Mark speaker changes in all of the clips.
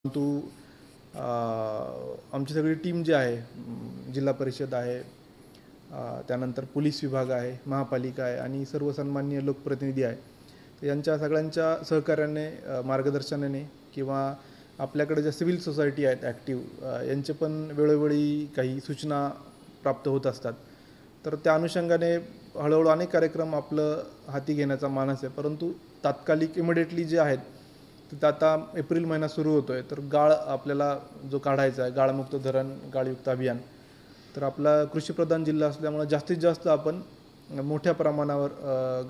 Speaker 1: परंतु आमची सगळी टीम जी आहे, जिल्हा परिषद आहे, त्यानंतर पोलीस विभाग आहे, महापालिका आहे आणि सर्व सन्माननीय लोकप्रतिनिधी आहे, तर यांच्या सगळ्यांच्या सहकार्याने, मार्गदर्शनाने किंवा आपल्याकडे ज्या सिव्हिल सोसायटी आहेत ॲक्टिव्ह, यांचे पण वेळोवेळी काही सूचना प्राप्त होत असतात. तर त्या अनुषंगाने हळूहळू अनेक कार्यक्रम आपलं हाती घेण्याचा मानस आहे. परंतु तात्कालिक इमिडिएटली जे आहेत, तर आता एप्रिल महिना सुरू होतो आहे, तर गाळ आपल्याला जो काढायचा आहे, गाळमुक्त धरण, गाळयुक्त अभियान, तर आपला कृषीप्रधान जिल्हा असल्यामुळे जास्तीत जास्त आपण मोठ्या प्रमाणावर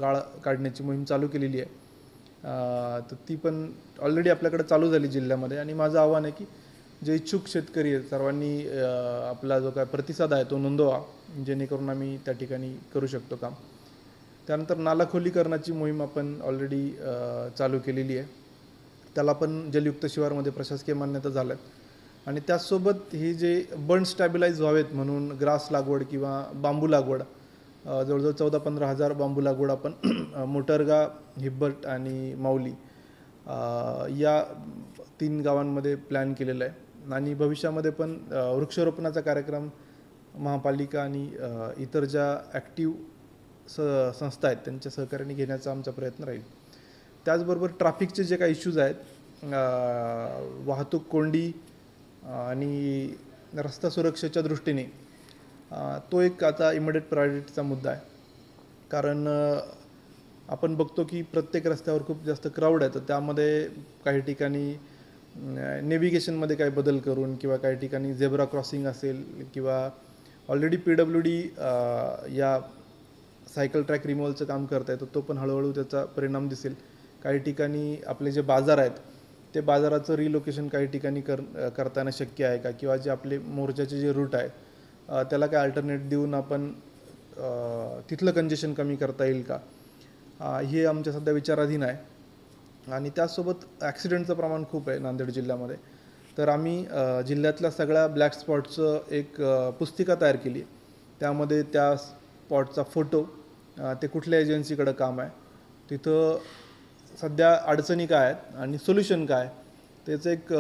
Speaker 1: गाळ काढण्याची मोहीम चालू केलेली आहे. तर ती पण ऑलरेडी आपल्याकडे चालू झाली जिल्ह्यामध्ये. आणि माझं आव्हान आहे की जे इच्छुक शेतकरी आहेत सर्वांनी आपला जो काय प्रतिसाद आहे तो नोंदवा, जेणेकरून आम्ही त्या ठिकाणी करू शकतो काम. त्यानंतर नाला खोलीकरणाची मोहीम आपण ऑलरेडी चालू केलेली आहे. त्याला पण जलयुक्त शिवारमध्ये प्रशासकीय मान्यता झाल्यात. आणि त्याचसोबत हे जे बंड स्टॅबिलाइज व्हावेत म्हणून ग्रास लागवड किंवा बांबू लागवड, जवळजवळ 14-15 हजार बांबू लागवड आपण मोटरगा, हिब्बट आणि माऊली या 3 गावांमध्ये प्लॅन केलेला आहे. आणि भविष्यामध्ये पण वृक्षारोपणाचा कार्यक्रम महापालिका आणि इतर ज्या ॲक्टिव्ह संस्था आहेत त्यांच्या सहकार्याने घेण्याचा आमचा प्रयत्न राहील. त्याचबरोबर ट्रॅफिकचे जे काही इश्यूज आहेत, वाहतूक कोंडी आणि रस्ता सुरक्षेच्या दृष्टीने, तो एक आता इमिडिएट प्रायोरिटीचा मुद्दा आहे. कारण आपण बघतो की प्रत्येक रस्त्यावर खूप जास्त क्राऊड आहे, तर त्यामध्ये काही ठिकाणी नेव्हिगेशनमध्ये काही बदल करून किंवा काही ठिकाणी झेब्रा क्रॉसिंग असेल किंवा ऑलरेडी PWD या सायकल ट्रॅक रिमूव्हलचं काम करत आहे, तर तो पण हळूहळू त्याचा परिणाम दिसेल. काही ठिकाणी आपले जे बाजार आहेत ते बाजाराचं रिलोकेशन काही ठिकाणी करताना शक्य आहे का, किंवा जे आपले मोर्चाचे जे रूट आहे त्याला काय अल्टरनेट देऊन आपण तिथलं कंजेशन कमी करता येईल का, हे आमच्या सध्या विचाराधीन आहे. आणि त्याचसोबत ॲक्सिडेंटचं प्रमाण खूप आहे नांदेड जिल्ह्यामध्ये. तर आम्ही जिल्ह्यातल्या सगळ्या ब्लॅक स्पॉटचं एक पुस्तिका तयार केली. त्यामध्ये त्या स्पॉटचा फोटो, ते कुठल्या एजन्सीकडं काम आहे, तिथं सध्या अडचणी काय आहेत आणि सोल्युशन काय, त्याचं एक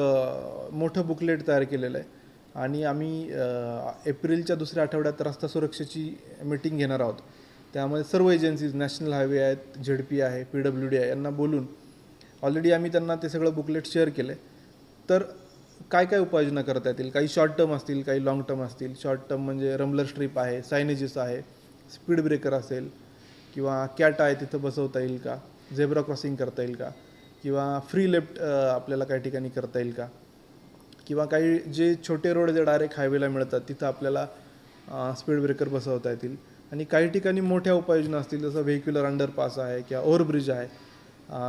Speaker 1: मोठं बुकलेट तयार केलेलं आहे. आणि आम्ही एप्रिलच्या दुसऱ्या आठवड्यात रस्ता सुरक्षेची मीटिंग घेणार आहोत. त्यामध्ये सर्व एजन्सीज, नॅशनल हायवे आहेत, ZP आहे, PWD आहे, यांना बोलून ऑलरेडी आम्ही त्यांना ते सगळं बुकलेट शेअर केलं आहे. तर काय काय उपाययोजना करता येतील, काही शॉर्ट टर्म असतील, काही लाँग टर्म असतील. शॉर्ट टर्म म्हणजे रंबलर स्ट्रीप आहे, सायनेजेस आहे, स्पीड ब्रेकर असेल, किंवा कॅट आहे तिथं बसवता येईल का, झेब्रा क्रॉसिंग करता येईल का, किंवा फ्री लेफ्ट आपल्याला काही ठिकाणी करता येईल का, किंवा काही जे छोटे रोड जे डायरेक्ट हायवेला मिळतात तिथं आपल्याला स्पीड ब्रेकर बसवता येतील. आणि काही ठिकाणी मोठ्या उपाययोजना असतील, जसं व्हेक्युलर अंडरपास आहे किंवा ओव्हरब्रिज आहे,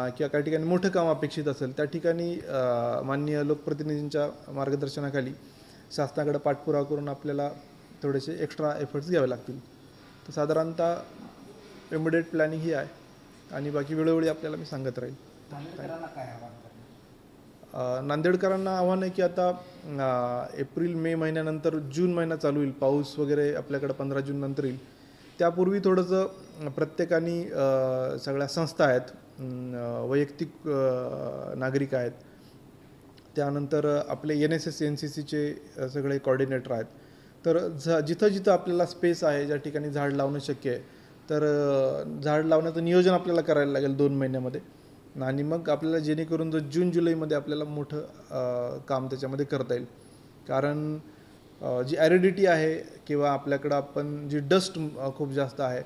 Speaker 1: किंवा काही ठिकाणी मोठं काम अपेक्षित असेल, त्या ठिकाणी माननीय लोकप्रतिनिधींच्या मार्गदर्शनाखाली शासनाकडे पाठपुरावा करून आपल्याला थोडेसे एक्स्ट्रा एफर्ट्स घ्यावे लागतील. तर साधारणतः इमिडिएट प्लॅनिंग ही आहे आणि बाकी वेळोवेळी आपल्याला मी सांगत राहील. नांदेडकरांना आव्हान आहे की आता एप्रिल मे महिन्यानंतर जून महिना चालू होईल, पाऊस वगैरे आपल्याकडे 15 जून नंतर येईल. त्यापूर्वी थोडंसं प्रत्येकाने, सगळ्या संस्था आहेत, वैयक्तिक नागरिक आहेत, त्यानंतर आपले NSS NCCचे सगळे कोऑर्डिनेटर आहेत, तर जिथं जिथं आपल्याला स्पेस आहे, ज्या ठिकाणी झाड लावणं शक्य आहे, तर झाड लावण्याचं नियोजन आपल्याला करायला लागेल 2 महिन्यामध्ये. आणि मग आपल्याला जेणेकरून जून जुलैमध्ये आपल्याला मोठं काम त्याच्यामध्ये करता येईल. कारण जी ॲरिडिटी आहे किंवा आपल्याकडं आपण जी डस्ट खूप जास्त आहे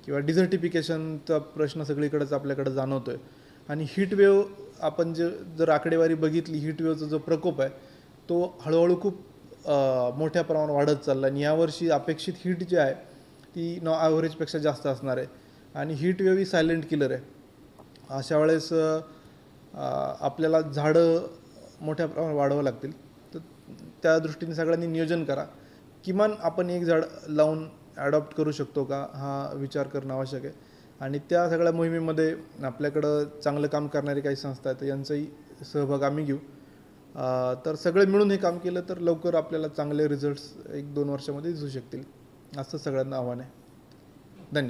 Speaker 1: किंवा डिझर्टिफिकेशनचा प्रश्न सगळीकडेच आपल्याकडे जाणवतो आहे. आणि हीटवेव्ह आपण जर आकडेवारी बघितली, हीटवेव्हचा जो प्रकोप आहे तो हळूहळू खूप मोठ्या प्रमाणात वाढत चालला. आणि यावर्षी अपेक्षित हीट जी आहे ती ॲव्हरेजपेक्षा जास्त असणार आहे. आणि हीटवेव्ह ही सायलेंट किलर आहे. अशा वेळेस आपल्याला झाडं मोठ्या प्रमाणात वाढवावं लागतील. तर त्या दृष्टीने सगळ्यांनी नियोजन करा. किमान आपण एक झाड लावून ॲडॉप्ट करू शकतो का, हा विचार करणं आवश्यक आहे. आणि त्या सगळ्या मोहिमेमध्ये आपल्याकडं चांगलं काम करणारी काही संस्था आहेत, यांचाही सहभाग आम्ही घेऊ. तर सगळे मिळून हे काम केलं तर लवकर आपल्याला चांगले रिझल्ट्स 1-2 वर्षामध्ये दिसू शकतील, असं सगळ्यांना आव्हान आहे.